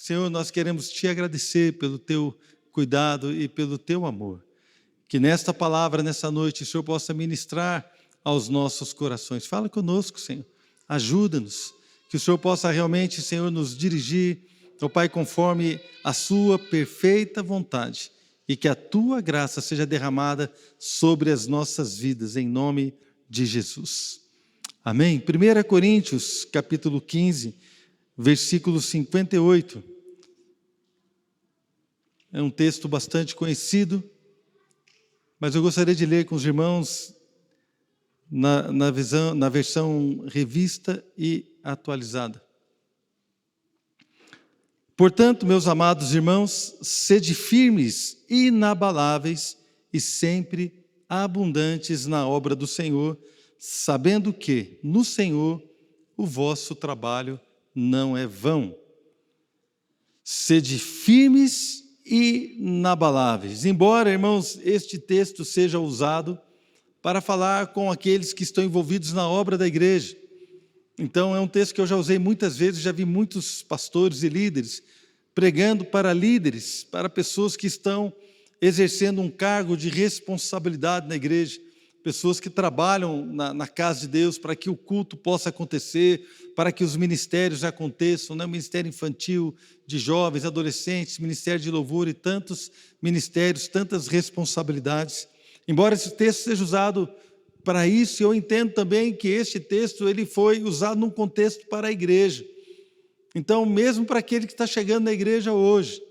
Senhor, nós queremos Te agradecer pelo Teu cuidado e pelo Teu amor. Que nesta palavra, nessa noite, o Senhor possa ministrar aos nossos corações. Fala conosco, Senhor. Ajuda-nos. Que o Senhor possa realmente, Senhor, nos dirigir, ó Pai, conforme a Sua perfeita vontade. E que a Tua graça seja derramada sobre as nossas vidas, em nome de Jesus. Amém? 1 Coríntios, capítulo 15, versículo 58. É um texto bastante conhecido, mas eu gostaria de ler com os irmãos na versão revista e atualizada. Portanto, meus amados irmãos, sede firmes, inabaláveis e sempre abundantes na obra do Senhor, sabendo que no Senhor o vosso trabalho não é vão. Sede firmes e inabaláveis. Embora, irmãos, este texto seja usado para falar com aqueles que estão envolvidos na obra da igreja. Então, é um texto que eu já usei muitas vezes, já vi muitos pastores e líderes pregando para líderes, para pessoas que estão exercendo um cargo de responsabilidade na igreja, pessoas que trabalham na casa de Deus para que o culto possa acontecer, para que os ministérios aconteçam, né? Ministério infantil, de jovens, adolescentes, ministério de louvor e tantos ministérios, tantas responsabilidades. Embora esse texto seja usado para isso, eu entendo também que este texto ele foi usado num contexto para a igreja. Então, mesmo para aquele que está chegando na igreja hoje,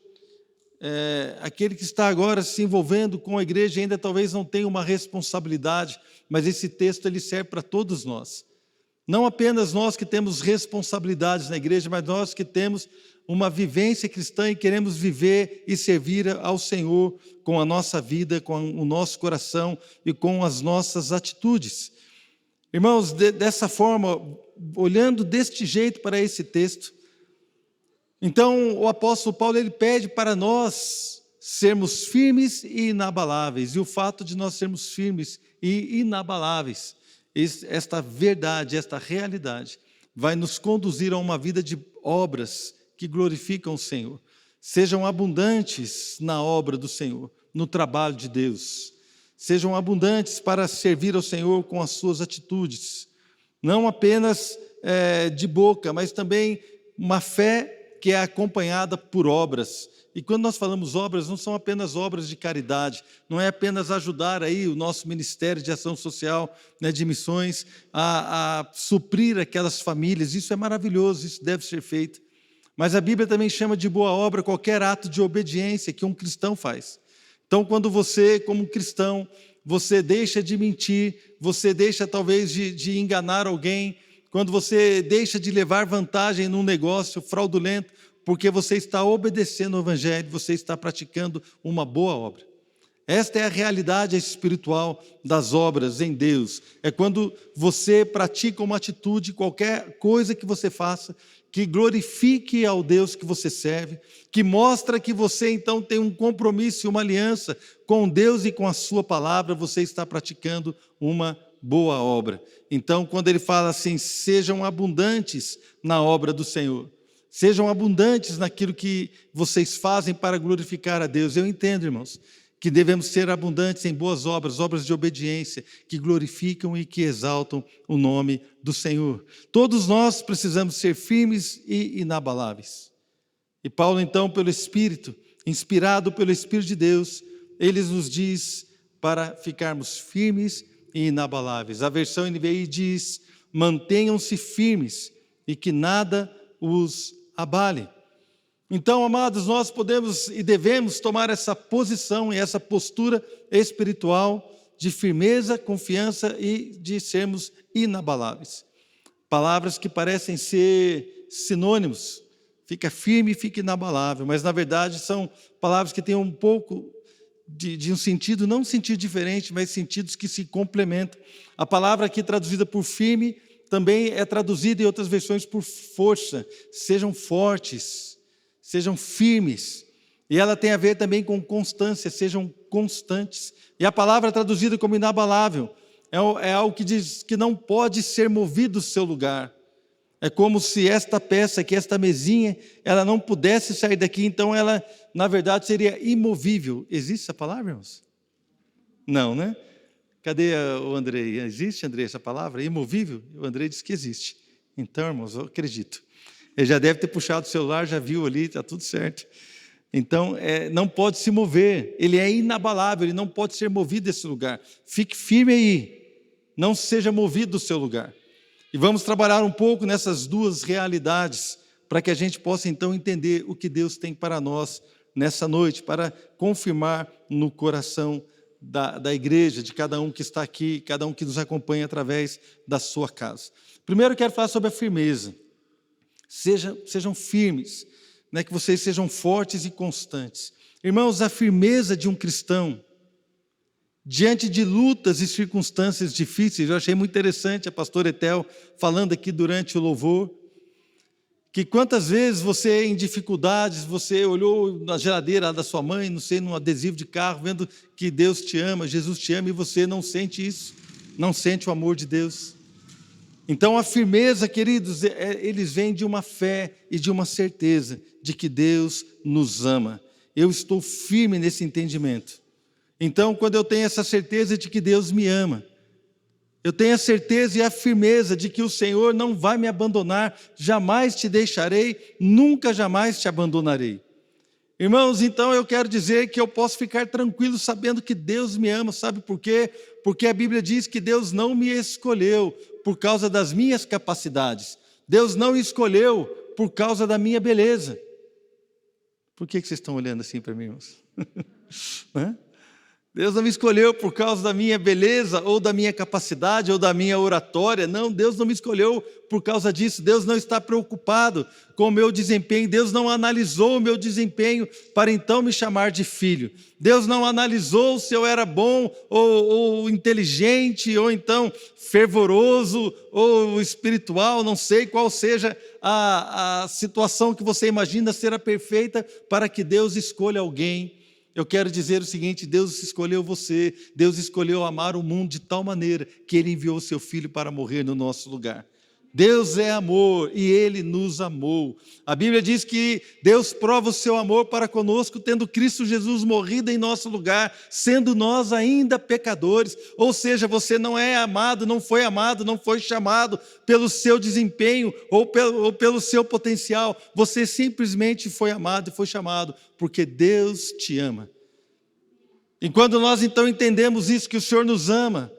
aquele que está agora se envolvendo com a igreja ainda talvez não tenha uma responsabilidade, mas esse texto ele serve para todos nós. Não apenas nós que temos responsabilidades na igreja, mas nós que temos uma vivência cristã e queremos viver e servir ao Senhor com a nossa vida, com o nosso coração e com as nossas atitudes. Irmãos, dessa forma, olhando deste jeito para esse texto, então o apóstolo Paulo ele pede para nós sermos firmes e inabaláveis. E o fato de nós sermos firmes e inabaláveis, esta verdade, esta realidade, vai nos conduzir a uma vida de obras que glorificam o Senhor. Sejam abundantes na obra do Senhor, no trabalho de Deus. Sejam abundantes para servir ao Senhor com as suas atitudes. Não apenas de boca, mas também uma fé que é acompanhada por obras. E quando nós falamos obras, não são apenas obras de caridade, não é apenas ajudar aí o nosso Ministério de Ação Social, né, de missões, a suprir aquelas famílias. Isso é maravilhoso, isso deve ser feito. Mas a Bíblia também chama de boa obra qualquer ato de obediência que um cristão faz. Então, quando você, como cristão, você deixa de mentir, você deixa talvez de enganar alguém, quando você deixa de levar vantagem num negócio fraudulento, porque você está obedecendo ao Evangelho, você está praticando uma boa obra. Esta é a realidade espiritual das obras em Deus. É quando você pratica uma atitude, qualquer coisa que você faça, que glorifique ao Deus que você serve, que mostra que você então tem um compromisso e uma aliança com Deus e com a sua palavra, você está praticando uma boa obra. Então, quando ele fala assim, sejam abundantes na obra do Senhor, sejam abundantes naquilo que vocês fazem para glorificar a Deus. Eu entendo, irmãos, que devemos ser abundantes em boas obras, obras de obediência, que glorificam e que exaltam o nome do Senhor. Todos nós precisamos ser firmes e inabaláveis. E Paulo, então, pelo Espírito, inspirado pelo Espírito de Deus, ele nos diz para ficarmos firmes e inabaláveis. A versão NVI diz, mantenham-se firmes e que nada os abale. Então, amados, nós podemos e devemos tomar essa posição e essa postura espiritual de firmeza, confiança e de sermos inabaláveis. Palavras que parecem ser sinônimos, fica firme e fica inabalável, mas na verdade são palavras que têm um pouco de um sentido, não um sentido diferente, mas sentidos que se complementam. A palavra aqui traduzida por firme também é traduzida em outras versões por força. Sejam fortes, sejam firmes. E ela tem a ver também com constância, sejam constantes. E a palavra traduzida como inabalável é algo que diz que não pode ser movido do seu lugar. É como se esta peça aqui, esta mesinha, ela não pudesse sair daqui, então ela, na verdade, seria imovível. Existe essa palavra, irmãos? Não, né? Cadê o Andrei? Existe, Andrei, essa palavra? Imovível? O Andrei disse que existe. Então, irmãos, eu acredito. Ele já deve ter puxado o celular, já viu ali, está tudo certo. Então, não pode se mover. Ele é inabalável, ele não pode ser movido desse lugar. Fique firme aí. Não seja movido do seu lugar. E vamos trabalhar um pouco nessas duas realidades, para que a gente possa então entender o que Deus tem para nós nessa noite, para confirmar no coração da igreja, de cada um que está aqui, cada um que nos acompanha através da sua casa. Primeiro eu quero falar sobre a firmeza. Sejam firmes, né, que vocês sejam fortes e constantes. Irmãos, a firmeza de um cristão, diante de lutas e circunstâncias difíceis, eu achei muito interessante a pastora Etel falando aqui durante o louvor, que quantas vezes você em dificuldades, você olhou na geladeira da sua mãe, não sei, num adesivo de carro, vendo que Deus te ama, Jesus te ama, e você não sente isso, não sente o amor de Deus. Então a firmeza, queridos, eles vêm de uma fé e de uma certeza de que Deus nos ama. Eu estou firme nesse entendimento. Então, quando eu tenho essa certeza de que Deus me ama, eu tenho a certeza e a firmeza de que o Senhor não vai me abandonar, jamais te deixarei, nunca jamais te abandonarei. Irmãos, então eu quero dizer que eu posso ficar tranquilo sabendo que Deus me ama, sabe por quê? Porque a Bíblia diz que Deus não me escolheu por causa das minhas capacidades. Deus não me escolheu por causa da minha beleza. Por que vocês estão olhando assim para mim, irmãos? Deus não me escolheu por causa da minha beleza, ou da minha capacidade, ou da minha oratória. Não, Deus não me escolheu por causa disso. Deus não está preocupado com o meu desempenho. Deus não analisou o meu desempenho para então me chamar de filho. Deus não analisou se eu era bom, ou inteligente, ou então fervoroso, ou espiritual. Não sei qual seja a situação que você imagina ser a perfeita para que Deus escolha alguém. Eu quero dizer o seguinte: Deus escolheu você, Deus escolheu amar o mundo de tal maneira que Ele enviou o seu Filho para morrer no nosso lugar. Deus é amor e Ele nos amou. A Bíblia diz que Deus prova o seu amor para conosco, tendo Cristo Jesus morrido em nosso lugar, sendo nós ainda pecadores. Ou seja, você não é amado, não foi chamado pelo seu desempenho ou pelo seu potencial. Você simplesmente foi amado e foi chamado porque Deus te ama. E quando nós então entendemos isso, que o Senhor nos ama,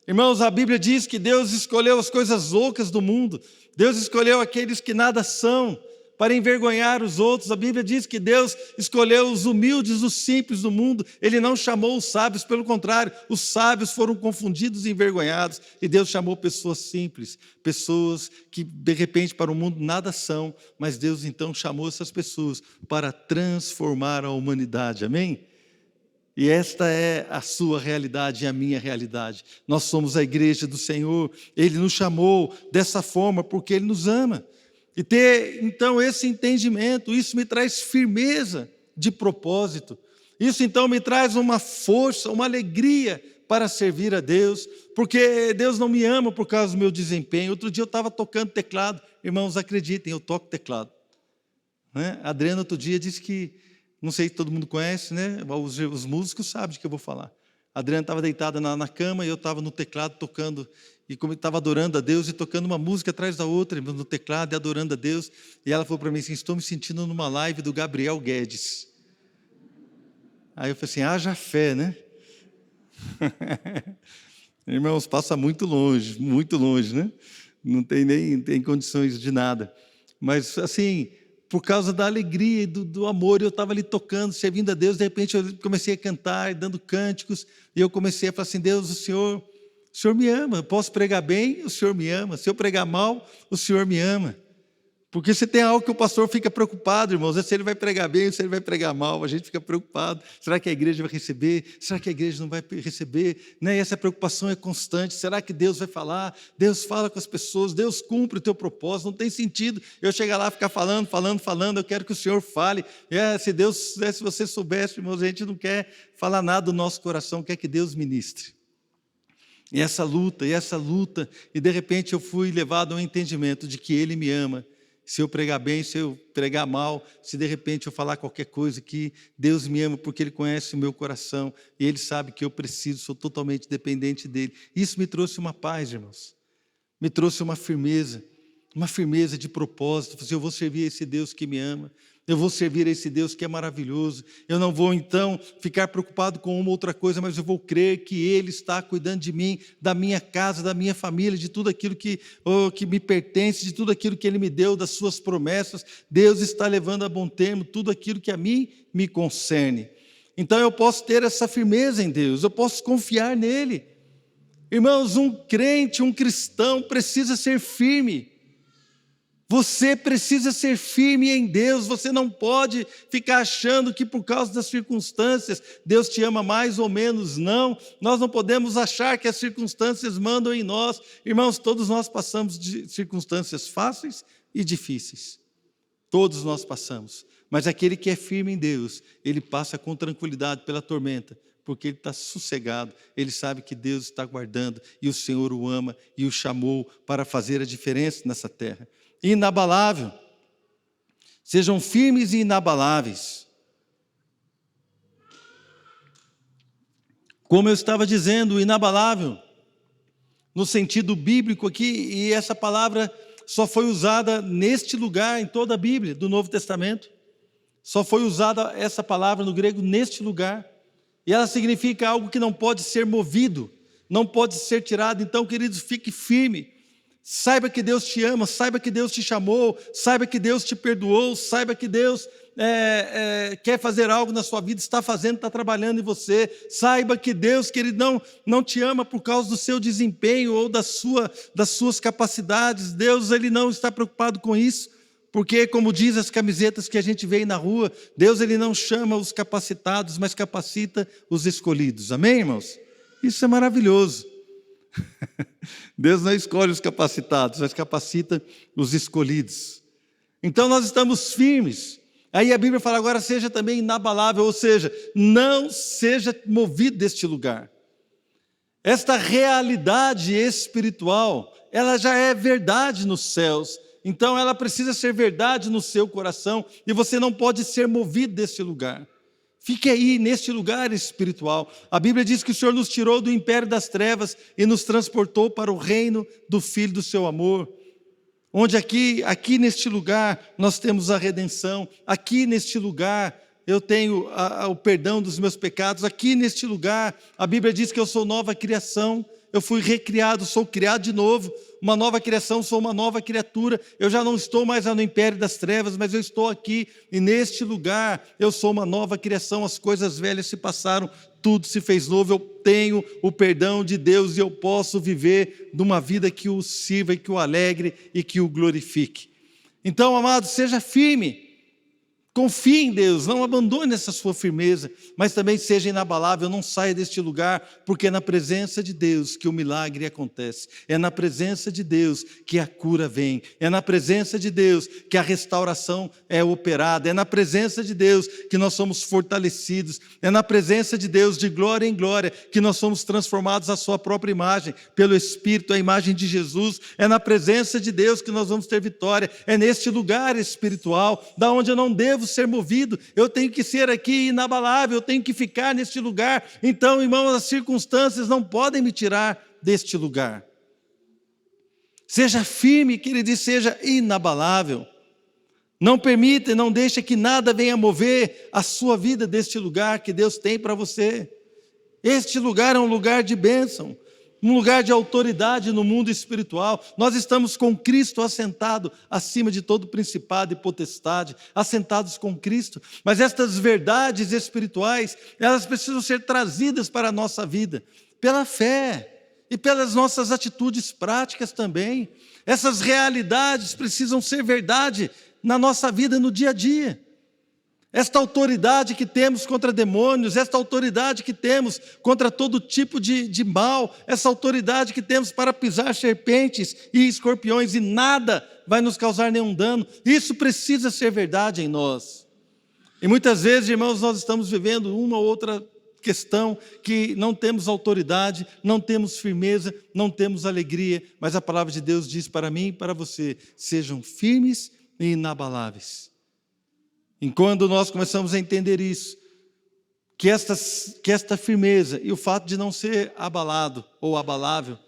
irmãos, a Bíblia diz que Deus escolheu as coisas loucas do mundo, Deus escolheu aqueles que nada são, para envergonhar os outros. A Bíblia diz que Deus escolheu os humildes, os simples do mundo. Ele não chamou os sábios, pelo contrário, os sábios foram confundidos e envergonhados, e Deus chamou pessoas simples, pessoas que de repente para o mundo nada são, mas Deus então chamou essas pessoas para transformar a humanidade, amém? E esta é a sua realidade e a minha realidade. Nós somos a igreja do Senhor, Ele nos chamou dessa forma porque Ele nos ama. E ter, então, esse entendimento, isso me traz firmeza de propósito. Isso, então, me traz uma força, uma alegria para servir a Deus, porque Deus não me ama por causa do meu desempenho. Outro dia eu estava tocando teclado, irmãos, acreditem, eu toco teclado. A Adriana, outro dia, disse que, não sei se todo mundo conhece, né? Os músicos sabem de que eu vou falar. A Adriana estava deitada na cama e eu estava no teclado tocando, e como estava adorando a Deus e tocando uma música atrás da outra, no teclado e adorando a Deus, e ela falou para mim assim: estou me sentindo numa live do Gabriel Guedes. Aí eu falei assim: haja fé, né? Irmãos, passa muito longe, né? Não tem condições de nada. Mas assim, por causa da alegria e do amor, eu estava ali tocando, servindo a Deus, de repente eu comecei a cantar, dando cânticos, e eu comecei a falar assim: Deus, o Senhor me ama, eu posso pregar bem, o Senhor me ama, se eu pregar mal, o Senhor me ama. Porque se tem algo que o pastor fica preocupado, irmãos, é se ele vai pregar bem ou se ele vai pregar mal. A gente fica preocupado: será que a igreja vai receber? Será que a igreja não vai receber? E essa preocupação é constante. Será que Deus vai falar? Deus fala com as pessoas, Deus cumpre o teu propósito. Não tem sentido eu chegar lá e ficar falando. Eu quero que o Senhor fale. Se você soubesse, irmãos, a gente não quer falar nada do nosso coração, quer que Deus ministre. E essa luta, e de repente eu fui levado ao entendimento de que Ele me ama. Se eu pregar bem, se eu pregar mal, se de repente eu falar qualquer coisa, que Deus me ama porque Ele conhece o meu coração e Ele sabe que eu preciso, sou totalmente dependente dEle. Isso me trouxe uma paz, irmãos. Me trouxe uma firmeza de propósito. Eu vou servir a esse Deus que me ama. Eu vou servir a esse Deus que é maravilhoso. Eu não vou, então, ficar preocupado com uma outra coisa, mas eu vou crer que Ele está cuidando de mim, da minha casa, da minha família, de tudo aquilo que me pertence, de tudo aquilo que Ele me deu, das suas promessas. Deus está levando a bom termo tudo aquilo que a mim me concerne. Então eu posso ter essa firmeza em Deus, eu posso confiar nele. Irmãos, um crente, um cristão precisa ser firme. Você precisa ser firme em Deus, você não pode ficar achando que por causa das circunstâncias Deus te ama mais ou menos, não. Nós não podemos achar que as circunstâncias mandam em nós. Irmãos, todos nós passamos de circunstâncias fáceis e difíceis. Todos nós passamos. Mas aquele que é firme em Deus, ele passa com tranquilidade pela tormenta, porque ele está sossegado, ele sabe que Deus está guardando e o Senhor o ama e o chamou para fazer a diferença nessa terra. Inabalável. Sejam firmes e inabaláveis. Como eu estava dizendo, inabalável, no sentido bíblico aqui, e essa palavra só foi usada neste lugar em toda a Bíblia do Novo Testamento. Só foi usada essa palavra no grego neste lugar. E ela significa algo que não pode ser movido, não pode ser tirado. Então, queridos, fique firme. Saiba que Deus te ama, saiba que Deus te chamou, saiba que Deus te perdoou, saiba que Deus quer fazer algo na sua vida, está fazendo, está trabalhando em você. Saiba que Deus, querido, não te ama por causa do seu desempenho ou das suas capacidades. Deus, Ele não está preocupado com isso, porque, como diz as camisetas que a gente vê aí na rua, Deus, Ele não chama os capacitados, mas capacita os escolhidos. Amém, irmãos? Isso é maravilhoso. Deus não escolhe os capacitados, mas capacita os escolhidos. Então nós estamos firmes. Aí a Bíblia fala agora, seja também inabalável, ou seja, não seja movido deste lugar. Esta realidade espiritual, ela já é verdade nos céus, então ela precisa ser verdade no seu coração, e você não pode ser movido deste lugar. Fique aí, neste lugar espiritual. A Bíblia diz que o Senhor nos tirou do império das trevas e nos transportou para o reino do Filho do seu amor. Onde aqui neste lugar nós temos a redenção. Aqui neste lugar eu tenho o perdão dos meus pecados. Aqui neste lugar a Bíblia diz que eu sou nova criação. Eu fui recriado, sou criado de novo, uma nova criação, sou uma nova criatura. Eu já não estou mais no império das trevas, mas eu estou aqui, e neste lugar eu sou uma nova criação. As coisas velhas se passaram, tudo se fez novo. Eu tenho o perdão de Deus e eu posso viver de uma vida que o sirva e que o alegre e que o glorifique. Então, amado, seja firme. Confie em Deus, não abandone essa sua firmeza, mas também seja inabalável, não saia deste lugar, porque é na presença de Deus que o milagre acontece, é na presença de Deus que a cura vem, é na presença de Deus que a restauração é operada, é na presença de Deus que nós somos fortalecidos, é na presença de Deus, de glória em glória, que nós somos transformados à sua própria imagem, pelo Espírito, a imagem de Jesus, é na presença de Deus que nós vamos ter vitória, é neste lugar espiritual, da onde eu não devo ser movido, eu tenho que ser aqui inabalável, eu tenho que ficar neste lugar. Então, irmãos, as circunstâncias não podem me tirar deste lugar. Seja firme, querido, e seja inabalável. Não permita e não deixe que nada venha mover a sua vida deste lugar que Deus tem para você. Este lugar é um lugar de bênção, um lugar de autoridade no mundo espiritual. Nós estamos com Cristo assentado acima de todo principado e potestade, assentados com Cristo. Mas estas verdades espirituais, elas precisam ser trazidas para a nossa vida, pela fé e pelas nossas atitudes práticas também. Essas realidades precisam ser verdade na nossa vida, no dia a dia. Esta autoridade que temos contra demônios, esta autoridade que temos contra todo tipo de mal, essa autoridade que temos para pisar serpentes e escorpiões e nada vai nos causar nenhum dano, isso precisa ser verdade em nós. E muitas vezes, irmãos, nós estamos vivendo uma ou outra questão que não temos autoridade, não temos firmeza, não temos alegria, mas a palavra de Deus diz para mim e para você: sejam firmes e inabaláveis. E quando nós começamos a entender isso, que esta firmeza e o fato de não ser abalado ou abalável,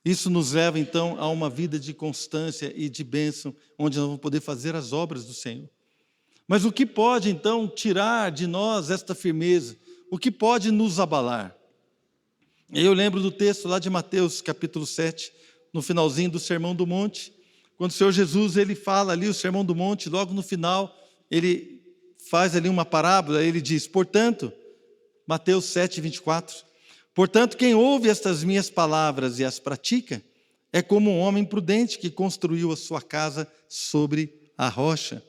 isso nos leva então a uma vida de constância e de bênção, onde nós vamos poder fazer as obras do Senhor. Mas o que pode então tirar de nós esta firmeza? O que pode nos abalar? Eu lembro do texto lá de Mateus capítulo 7, no finalzinho do Sermão do Monte, quando o Senhor Jesus ele fala ali o Sermão do Monte, logo no final ele faz ali uma parábola, ele diz, portanto, Mateus 7, 24, portanto, quem ouve estas minhas palavras e as pratica, é como um homem prudente que construiu a sua casa sobre a rocha.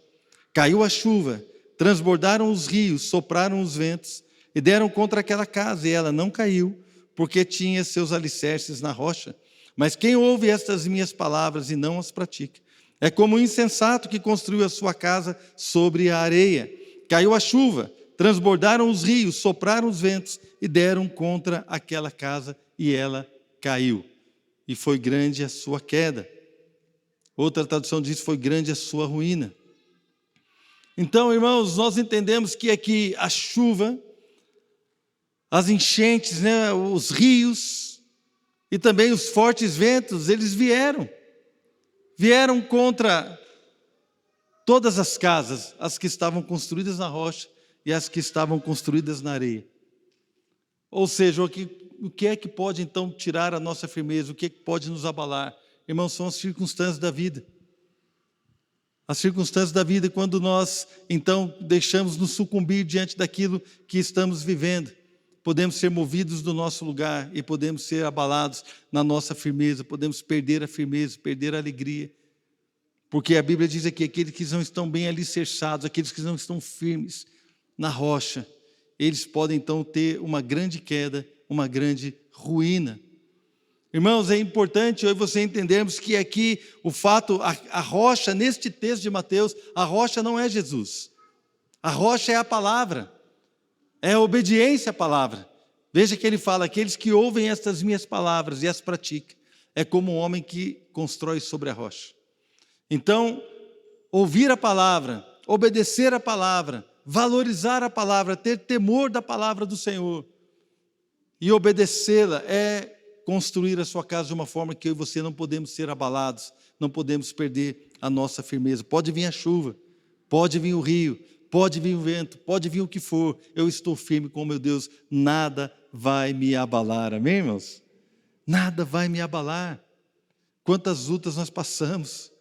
Caiu a chuva, transbordaram os rios, sopraram os ventos e deram contra aquela casa, e ela não caiu, porque tinha seus alicerces na rocha. Mas quem ouve estas minhas palavras e não as pratica, é como um insensato que construiu a sua casa sobre a areia. Caiu a chuva, transbordaram os rios, sopraram os ventos e deram contra aquela casa, e ela caiu. E foi grande a sua queda. Outra tradução diz, foi grande a sua ruína. Então, irmãos, nós entendemos que aqui a chuva, as enchentes, os rios e também os fortes ventos, eles vieram contra todas as casas, as que estavam construídas na rocha e as que estavam construídas na areia. Ou seja, o que é que pode então tirar a nossa firmeza? O que é que pode nos abalar? Irmãos, são as circunstâncias da vida. As circunstâncias da vida, quando nós então deixamos nos sucumbir diante daquilo que estamos vivendo, podemos ser movidos do nosso lugar e podemos ser abalados na nossa firmeza, podemos perder a firmeza, perder a alegria. Porque a Bíblia diz aqui, aqueles que não estão bem alicerçados, aqueles que não estão firmes na rocha, eles podem então ter uma grande queda, uma grande ruína. Irmãos, é importante eu e você entendermos que aqui o fato, a rocha, neste texto de Mateus, a rocha não é Jesus. A rocha é a palavra, é a obediência à palavra. Veja que ele fala, aqueles que ouvem estas minhas palavras e as praticam, é como um homem que constrói sobre a rocha. Então, ouvir a palavra, obedecer a palavra, valorizar a palavra, ter temor da palavra do Senhor e obedecê-la é construir a sua casa de uma forma que eu e você não podemos ser abalados, não podemos perder a nossa firmeza. Pode vir a chuva, pode vir o rio, pode vir o vento, pode vir o que for, eu estou firme com meu Deus, nada vai me abalar, amém, irmãos? Nada vai me abalar. Quantas lutas nós passamos,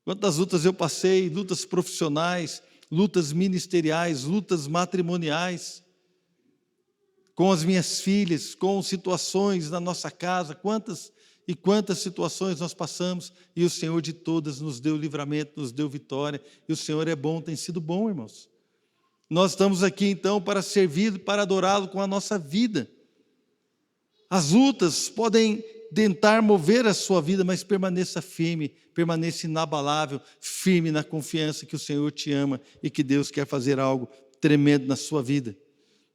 quantas lutas eu passei, lutas profissionais, lutas ministeriais, lutas matrimoniais, com as minhas filhas, com situações na nossa casa, quantas e quantas situações nós passamos, e o Senhor de todas nos deu livramento, nos deu vitória, e o Senhor é bom, tem sido bom, irmãos. Nós estamos aqui então para servir, para adorá-lo com a nossa vida. As lutas podem tentar mover a sua vida, mas permaneça firme, permaneça inabalável, firme na confiança que o Senhor te ama e que Deus quer fazer algo tremendo na sua vida.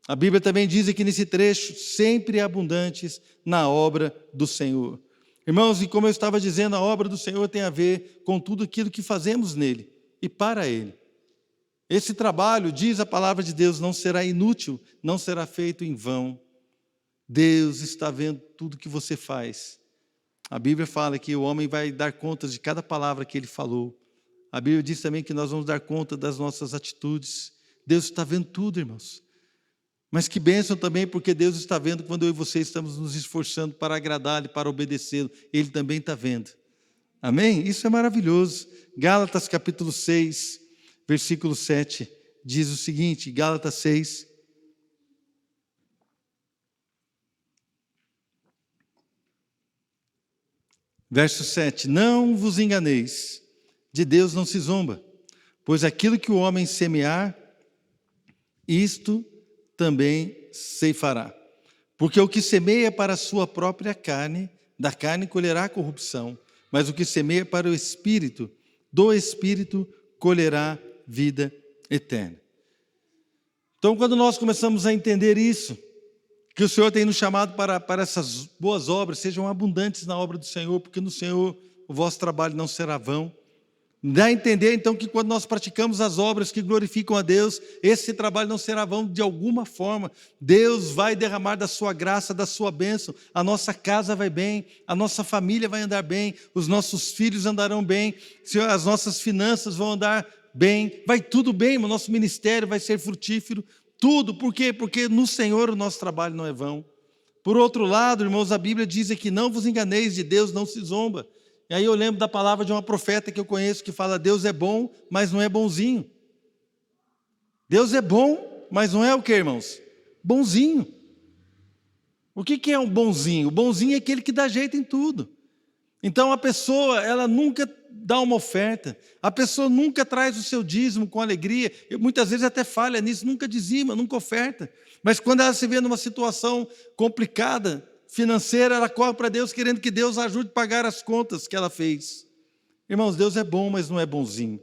A Bíblia também diz aqui nesse trecho, sempre abundantes na obra do Senhor. Irmãos, e como eu estava dizendo, a obra do Senhor tem a ver com tudo aquilo que fazemos nele e para ele. Esse trabalho, diz a palavra de Deus, não será inútil, não será feito em vão. Deus está vendo tudo que você faz. A Bíblia fala que o homem vai dar conta de cada palavra que ele falou. A Bíblia diz também que nós vamos dar conta das nossas atitudes. Deus está vendo tudo, irmãos. Mas que bênção também, porque Deus está vendo quando eu e você estamos nos esforçando para agradá-lo, para obedecê-lo. Ele também está vendo. Amém? Isso é maravilhoso. Gálatas capítulo 6, versículo 7, diz o seguinte, Gálatas 6, verso 7, não vos enganeis, de Deus não se zomba, pois aquilo que o homem semear, isto também ceifará. Porque o que semeia para a sua própria carne, da carne colherá corrupção, mas o que semeia para o Espírito, do Espírito colherá vida eterna. Então, quando nós começamos a entender isso, que o Senhor tem nos chamado para essas boas obras, sejam abundantes na obra do Senhor, porque no Senhor o vosso trabalho não será vão. Dá a entender, então, que quando nós praticamos as obras que glorificam a Deus, esse trabalho não será vão de alguma forma. Deus vai derramar da sua graça, da sua bênção. A nossa casa vai bem, a nossa família vai andar bem, os nossos filhos andarão bem, as nossas finanças vão andar bem, vai tudo bem, o nosso ministério vai ser frutífero, tudo. Por quê? Porque no Senhor o nosso trabalho não é vão. Por outro lado, irmãos, a Bíblia diz aqui, não vos enganeis, de Deus não se zomba. E aí eu lembro da palavra de uma profeta que eu conheço que fala, Deus é bom, mas não é bonzinho. Deus é bom, mas não é o que, irmãos? Bonzinho. O que é um bonzinho? O bonzinho é aquele que dá jeito em tudo. Então a pessoa, ela nunca dá uma oferta, a pessoa nunca traz o seu dízimo com alegria, muitas vezes até falha nisso, nunca dizima, nunca oferta. Mas quando ela se vê numa situação complicada, financeira, ela corre para Deus querendo que Deus ajude a pagar as contas que ela fez. Irmãos, Deus é bom, mas não é bonzinho.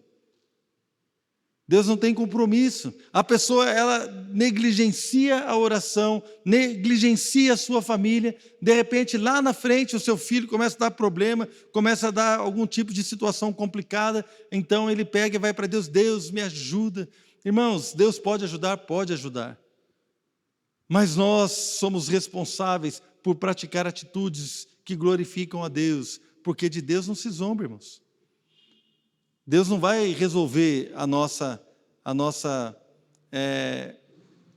Deus não tem compromisso. A pessoa, ela negligencia a oração, negligencia a sua família. De repente, lá na frente, o seu filho começa a dar problema, começa a dar algum tipo de situação complicada. Então, ele pega e vai para Deus, Deus me ajuda. Irmãos, Deus pode ajudar, pode ajudar. Mas nós somos responsáveis por praticar atitudes que glorificam a Deus, porque de Deus não se zomba, irmãos. Deus não vai resolver a nossa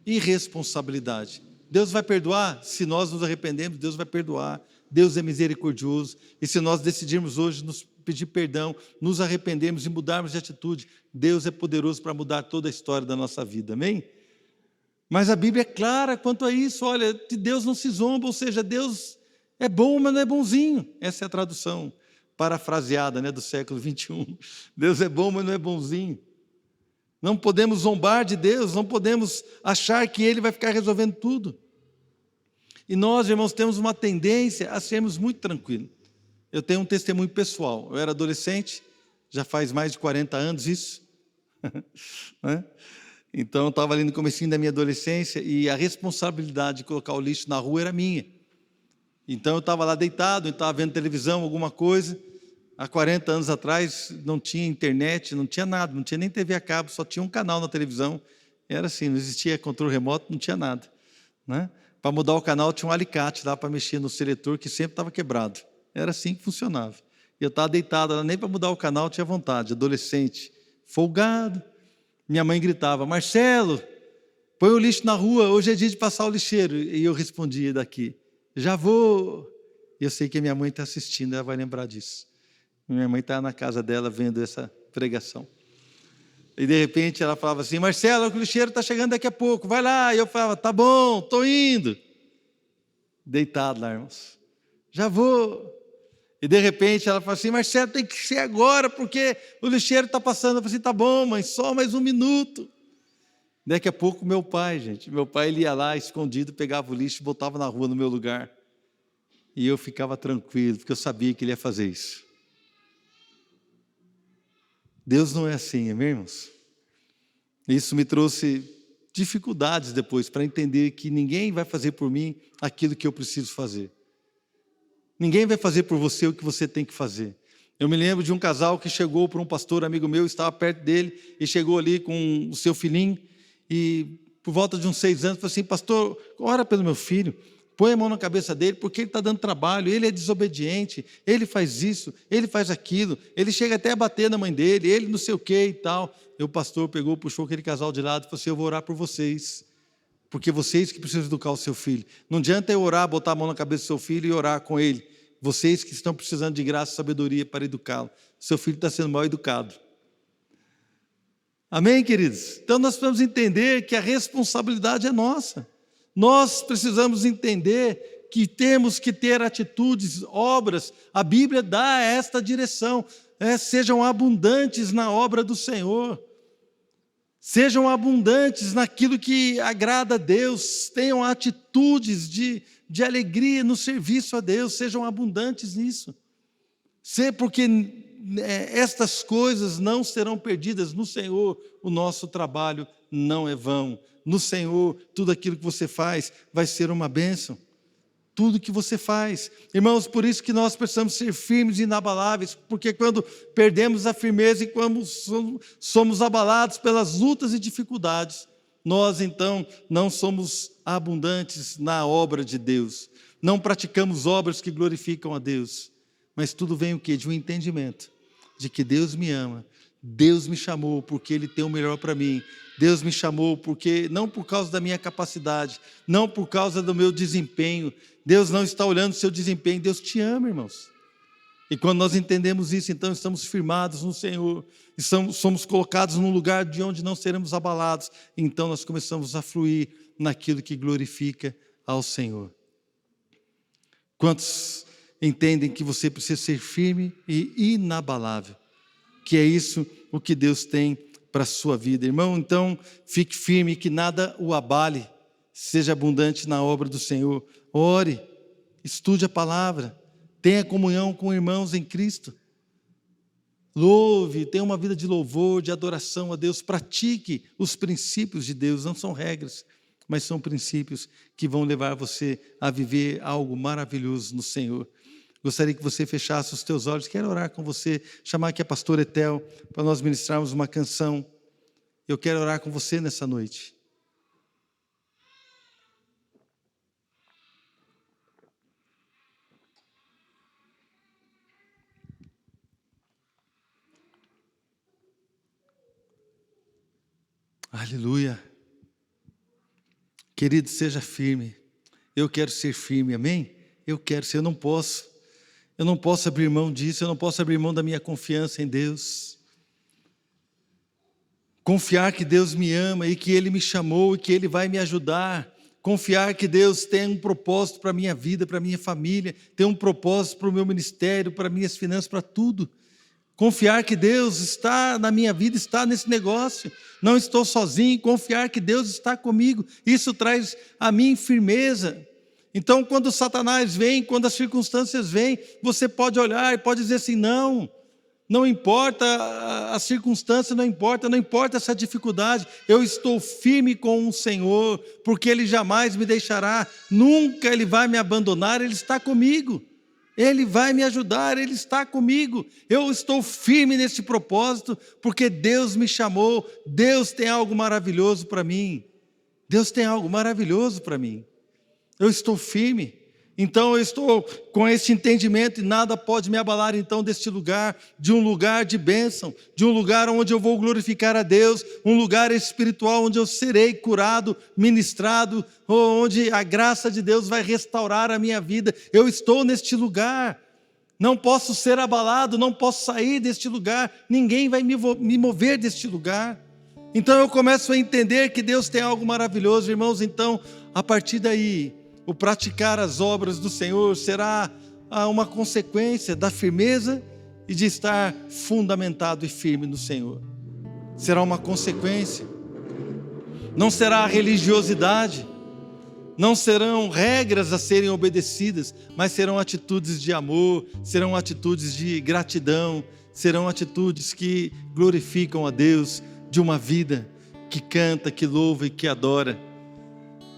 irresponsabilidade. Deus vai perdoar, se nós nos arrependemos, Deus vai perdoar. Deus é misericordioso, e se nós decidirmos hoje nos pedir perdão, nos arrependermos e mudarmos de atitude, Deus é poderoso para mudar toda a história da nossa vida, amém? Mas a Bíblia é clara quanto a isso, olha, de Deus não se zomba, ou seja, Deus é bom, mas não é bonzinho. Essa é a tradução parafraseada, do século 21. Deus é bom, mas não é bonzinho. Não podemos zombar de Deus, não podemos achar que Ele vai ficar resolvendo tudo. E nós, irmãos, temos uma tendência a sermos muito tranquilos. Eu tenho um testemunho pessoal, eu era adolescente, já faz mais de 40 anos isso, né? Então, eu estava ali no comecinho da minha adolescência e a responsabilidade de colocar o lixo na rua era minha. Então, eu estava lá deitado, eu estava vendo televisão, alguma coisa. Há 40 anos atrás, não tinha internet, não tinha nada, não tinha nem TV a cabo, só tinha um canal na televisão. Era assim, não existia controle remoto, não tinha nada, né? Para mudar o canal, tinha um alicate lá para mexer no seletor, que sempre estava quebrado. Era assim que funcionava. E eu estava deitado, nem para mudar o canal tinha vontade, adolescente, folgado. Minha mãe gritava, Marcelo, põe o lixo na rua, hoje é dia de passar o lixeiro. E eu respondia daqui, já vou. E eu sei que a minha mãe está assistindo, ela vai lembrar disso. Minha mãe está na casa dela vendo essa pregação. E de repente ela falava assim, Marcelo, o lixeiro está chegando daqui a pouco, vai lá. E eu falava, tá bom, estou indo. Deitado lá, irmãos. Já vou. E de repente ela fala assim, Marcelo, tem que ser agora, porque o lixeiro está passando. Eu falei assim, tá bom, mãe, só mais um minuto. Daqui a pouco meu pai, ele ia lá escondido, pegava o lixo e botava na rua no meu lugar. E eu ficava tranquilo, porque eu sabia que ele ia fazer isso. Deus não é assim, amém, irmãos? Isso me trouxe dificuldades depois, para entender que ninguém vai fazer por mim aquilo que eu preciso fazer. Ninguém vai fazer por você o que você tem que fazer. Eu me lembro de um casal que chegou para um pastor amigo meu, estava perto dele, e chegou ali com o seu filhinho, e por volta de uns 6 anos, falou assim, pastor, ora pelo meu filho, põe a mão na cabeça dele, porque ele está dando trabalho, ele é desobediente, ele faz isso, ele faz aquilo, ele chega até a bater na mãe dele, ele não sei o que e tal. E o pastor pegou, puxou aquele casal de lado e falou assim, eu vou orar por vocês, porque vocês que precisam educar o seu filho. Não adianta eu orar, botar a mão na cabeça do seu filho e orar com ele. Vocês que estão precisando de graça e sabedoria para educá-lo. Seu filho está sendo mal educado. Amém, queridos? Então nós precisamos entender que a responsabilidade é nossa. Nós precisamos entender que temos que ter atitudes, obras. A Bíblia dá esta direção. Sejam abundantes na obra do Senhor. Sejam abundantes naquilo que agrada a Deus, tenham atitudes de alegria no serviço a Deus, sejam abundantes nisso. Porque estas coisas não serão perdidas. No Senhor, o nosso trabalho não é vão. No Senhor, tudo aquilo que você faz vai ser uma bênção. Tudo que você faz. Irmãos, por isso que nós precisamos ser firmes e inabaláveis, porque quando perdemos a firmeza e quando somos abalados pelas lutas e dificuldades, nós então não somos abundantes na obra de Deus. Não praticamos obras que glorificam a Deus. Mas tudo vem o quê? De um entendimento de que Deus me ama. Deus me chamou porque Ele tem o melhor para mim. Deus me chamou porque, não por causa da minha capacidade, não por causa do meu desempenho. Deus não está olhando o seu desempenho, Deus te ama, irmãos. E quando nós entendemos isso, então estamos firmados no Senhor, e somos colocados num lugar de onde não seremos abalados. Então nós começamos a fluir naquilo que glorifica ao Senhor. Quantos entendem que você precisa ser firme e inabalável? Que é isso o que Deus tem para a sua vida. Irmão, então fique firme, que nada o abale, seja abundante na obra do Senhor. Ore, estude a palavra, tenha comunhão com irmãos em Cristo. Louve, tenha uma vida de louvor, de adoração a Deus. Pratique os princípios de Deus, não são regras, mas são princípios que vão levar você a viver algo maravilhoso no Senhor. Gostaria que você fechasse os teus olhos. Quero orar com você, chamar aqui a pastora Etel para nós ministrarmos uma canção. Eu quero orar com você nessa noite. Aleluia. Querido, seja firme. Eu quero ser firme, amém? Eu quero ser, eu não posso abrir mão disso, eu não posso abrir mão da minha confiança em Deus. Confiar que Deus me ama e que Ele me chamou e que Ele vai me ajudar. Confiar que Deus tem um propósito para a minha vida, para a minha família, tem um propósito para o meu ministério, para minhas finanças, para tudo. Confiar que Deus está na minha vida, está nesse negócio. Não estou sozinho, confiar que Deus está comigo. Isso traz a mim firmeza. Então, quando Satanás vem, quando as circunstâncias vêm, você pode olhar e pode dizer assim, não importa a circunstância, não importa essa dificuldade, eu estou firme com o Senhor, porque Ele jamais me deixará, nunca Ele vai me abandonar, Ele está comigo. Ele vai me ajudar, Ele está comigo. Eu estou firme nesse propósito, porque Deus me chamou. Deus tem algo maravilhoso para mim. Deus tem algo maravilhoso para mim. Eu estou firme. Então eu estou com esse entendimento e nada pode me abalar então deste lugar, de um lugar de bênção, de um lugar onde eu vou glorificar a Deus, um lugar espiritual onde eu serei curado, ministrado, onde a graça de Deus vai restaurar a minha vida. Eu estou neste lugar, não posso ser abalado, não posso sair deste lugar, ninguém vai me mover deste lugar. Então eu começo a entender que Deus tem algo maravilhoso, irmãos. Então, a partir daí, o praticar as obras do Senhor será uma consequência da firmeza e de estar fundamentado e firme no Senhor. Será uma consequência. Não será a religiosidade, não serão regras a serem obedecidas, mas serão atitudes de amor, serão atitudes de gratidão, serão atitudes que glorificam a Deus, de uma vida que canta, que louva e que adora.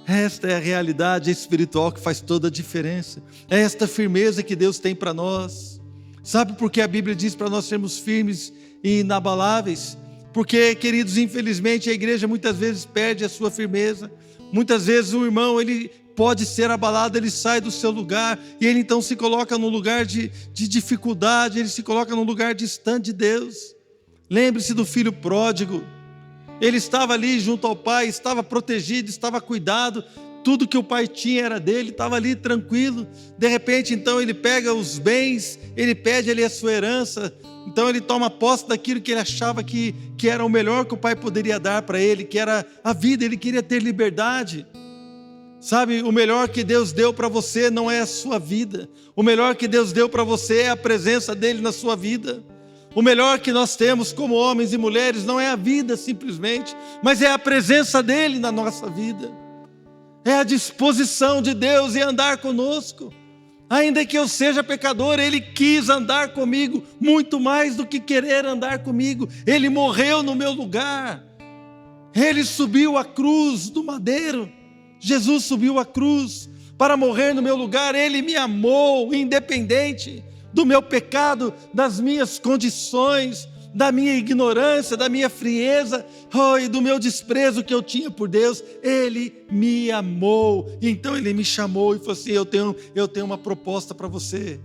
Esta é a realidade espiritual que faz toda a diferença. É esta firmeza que Deus tem para nós. Sabe por que a Bíblia diz para nós sermos firmes e inabaláveis? Porque, queridos, infelizmente a igreja muitas vezes perde a sua firmeza. Muitas vezes o irmão, ele pode ser abalado, ele sai do seu lugar e ele então se coloca num lugar de dificuldade, ele se coloca num lugar distante de Deus. Lembre-se do filho pródigo. Ele estava ali junto ao pai, estava protegido, estava cuidado, tudo que o pai tinha era dele, estava ali tranquilo. De repente, então, ele pega os bens, ele pede ali a sua herança, então ele toma posse daquilo que ele achava que era o melhor que o pai poderia dar para ele, que era a vida, ele queria ter liberdade. Sabe, o melhor que Deus deu para você não é a sua vida, o melhor que Deus deu para você é a presença dele na sua vida. O melhor que nós temos como homens e mulheres não é a vida simplesmente, mas é a presença dele na nossa vida. É a disposição de Deus em andar conosco. Ainda que eu seja pecador, Ele quis andar comigo, muito mais do que querer andar comigo. Ele morreu no meu lugar. Ele subiu a cruz do madeiro. Jesus subiu a cruz para morrer no meu lugar. Ele me amou, independente do meu pecado, das minhas condições, da minha ignorância, da minha frieza, e do meu desprezo que eu tinha por Deus. Ele me amou. Então Ele me chamou e falou assim: eu tenho uma proposta para você.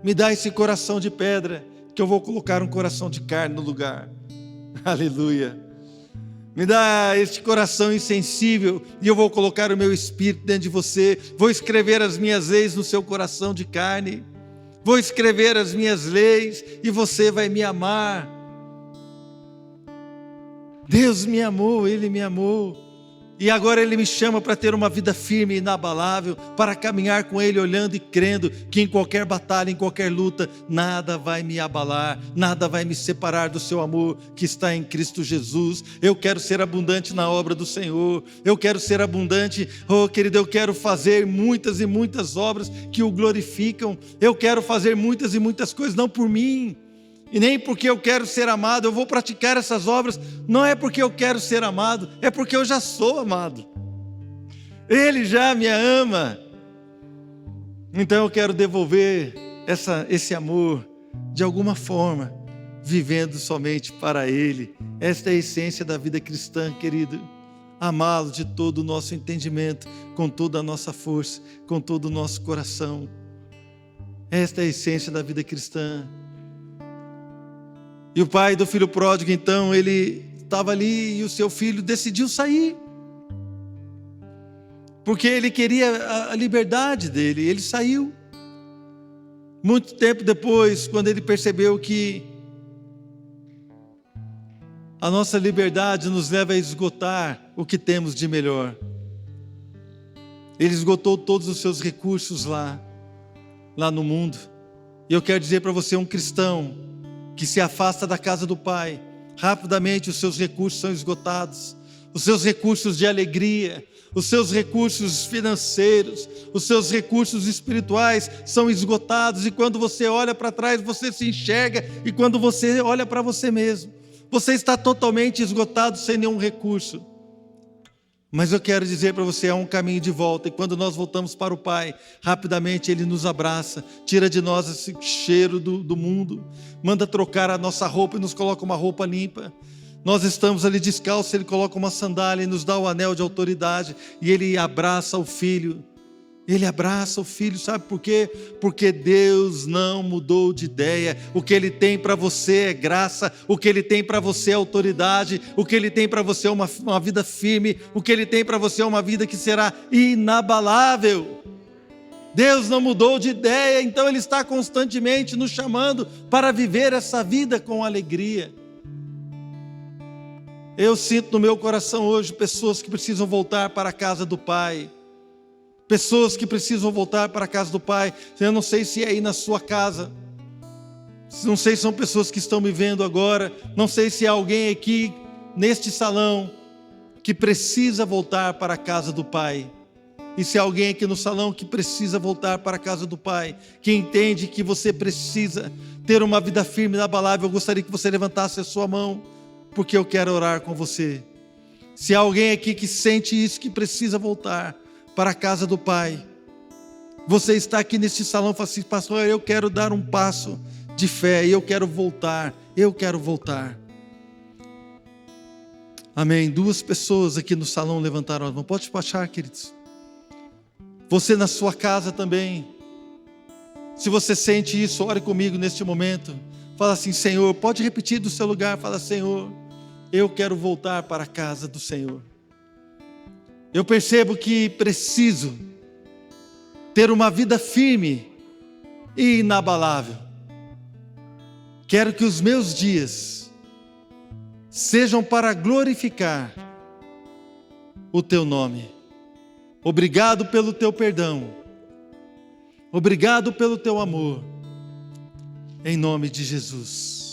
Me dá esse coração de pedra, que eu vou colocar um coração de carne no lugar. Aleluia. Me dá este coração insensível e eu vou colocar o meu espírito dentro de você. Vou escrever as minhas leis no seu coração de carne. Vou escrever as minhas leis e você vai me amar. Deus me amou, Ele me amou. E agora Ele me chama para ter uma vida firme e inabalável, para caminhar com Ele olhando e crendo que em qualquer batalha, em qualquer luta, nada vai me abalar, nada vai me separar do seu amor que está em Cristo Jesus. Eu quero ser abundante na obra do Senhor, eu quero ser abundante, querido, eu quero fazer muitas e muitas obras que o glorificam, eu quero fazer muitas e muitas coisas, não por mim, e nem porque eu quero ser amado. Eu vou praticar essas obras, não é porque eu quero ser amado, é porque eu já sou amado. Ele já me ama. Então eu quero devolver esse amor de alguma forma, vivendo somente para Ele. Esta é a essência da vida cristã, querido. Amá-lo de todo o nosso entendimento, com toda a nossa força, com todo o nosso coração. Esta é a essência da vida cristã. E o pai do filho pródigo, então, ele estava ali e o seu filho decidiu sair. Porque ele queria a liberdade dele, ele saiu. Muito tempo depois, quando ele percebeu que a nossa liberdade nos leva a esgotar o que temos de melhor. Ele esgotou todos os seus recursos lá no mundo. E eu quero dizer para você, um cristão que se afasta da casa do Pai, rapidamente os seus recursos são esgotados, os seus recursos de alegria, os seus recursos financeiros, os seus recursos espirituais são esgotados, e quando você olha para trás, você se enxerga, e quando você olha para você mesmo, você está totalmente esgotado, sem nenhum recurso. Mas eu quero dizer para você, é um caminho de volta, e quando nós voltamos para o Pai, rapidamente Ele nos abraça, tira de nós esse cheiro do mundo, manda trocar a nossa roupa e nos coloca uma roupa limpa. Nós estamos ali descalços, Ele coloca uma sandália e nos dá o anel de autoridade, e Ele abraça o Filho. Ele abraça o Filho, sabe por quê? Porque Deus não mudou de ideia. O que Ele tem para você é graça, o que Ele tem para você é autoridade, o que Ele tem para você é uma vida firme, o que Ele tem para você é uma vida que será inabalável. Deus não mudou de ideia, então Ele está constantemente nos chamando para viver essa vida com alegria. Eu sinto no meu coração hoje pessoas que precisam voltar para a casa do Pai. Pessoas que precisam voltar para a casa do Pai. Eu não sei se é aí na sua casa. Não sei se são pessoas que estão me vendo agora. Não sei se há alguém aqui neste salão que precisa voltar para a casa do Pai. E se há alguém aqui no salão que precisa voltar para a casa do Pai, que entende que você precisa ter uma vida firme e inabalável, eu gostaria que você levantasse a sua mão, porque eu quero orar com você. Se há alguém aqui que sente isso, que precisa voltar para a casa do Pai, você está aqui neste salão e fala assim: pastor, eu quero dar um passo de fé, eu quero voltar. Amém. 2 pessoas aqui no salão levantaram as mãos. Pode despachar, queridos. Você na sua casa também, se você sente isso, ore comigo neste momento. Fala assim: Senhor, pode repetir do seu lugar, fala: Senhor, eu quero voltar para a casa do Senhor. Eu percebo que preciso ter uma vida firme e inabalável. Quero que os meus dias sejam para glorificar o Teu nome. Obrigado pelo Teu perdão. Obrigado pelo Teu amor. Em nome de Jesus.